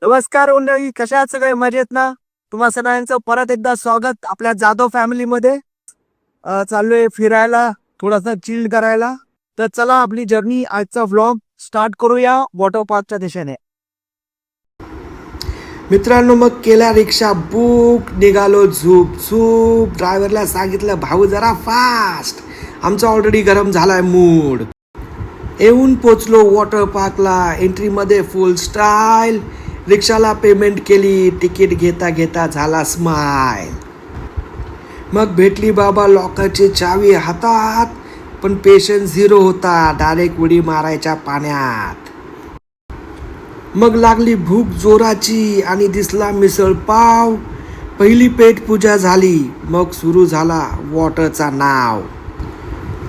नमस्कार मंडळी, कशा आहात सगळे? मजेत ना? तुम्हा सगळ्यांचं परत एकदा स्वागत आपल्या जाधव फॅमिलीमध्ये. चाललोय फिरायला, थोडासा चिल करायला. तर चला आपली जर्नी, आजचा व्लॉग स्टार्ट करूया वॉटर पार्कच्या दिशेने. मित्रांनो, मग केल्या रिक्षा बुक, निघालो झूप झूप. ड्रायव्हरला सांगितलं, भाऊ जरा फास्ट, आमचा ऑलरेडी गरम झालाय मूड. येऊन पोचलो वॉटर पार्कला. एंट्रीमध्ये फुल स्टाईल. रिक्षाला पेमेंट केली. तिकीट घेता घेता झाला स्माईल. मग भेटली बाबा लॉकरची चावी हातात, पण पेशन्स झिरो होता. डायरेक्ट उडी मारायच्या पाण्यात. मग लागली भूक जोराची आणि दिसला मिसळ पाव. पहिली पेट पूजा झाली. मग सुरू झाला वॉटरचा नाव.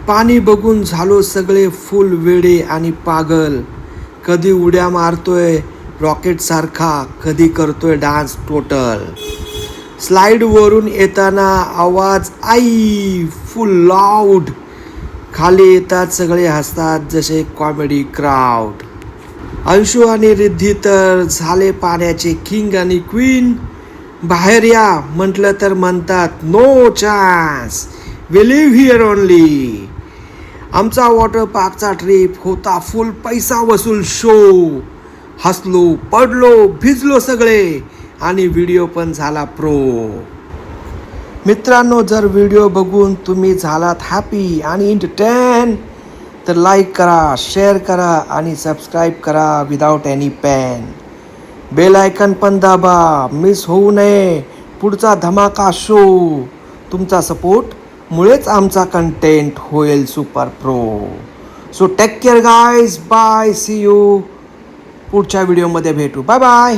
पाणी बघून झालो सगळे फुल वेडे आणि पागल. कधी उड्या मारतोय रॉकेट सारखा, कधी करतोय डान्स टोटल. स्लाइड वरून येताना आवाज आई फुल लाऊड. खाली येतात सगळे हसतात जसे कॉमेडी क्राऊड. अंशू आणि रिद्धी तर झाले पाण्याचे किंग आणि क्वीन. बाहेर या म्हटलं तर म्हणतात no chance, we live here only. आमचा वॉटर पार्कचा ट्रिप होता फुल पैसा वसूल शो. हसलो, पडलो, भिजलो सगळे आणि व्हिडिओ पण झाला प्रो. मित्रांनो, जर व्हिडिओ बघून तुम्ही झालात हॅपी आणि एंटरटेन तर लाईक करा, शेअर करा आणि सबस्क्राईब करा without any pain. Bell icon पण दाबा, मिस होऊ नये पुढचा धमाका शो. तुमचा सपोर्ट मुळेच आमचा कंटेंट होईल super pro. So take care guys, bye, see you. पुढच्या व्हिडिओमध्ये भेटू. Bye bye.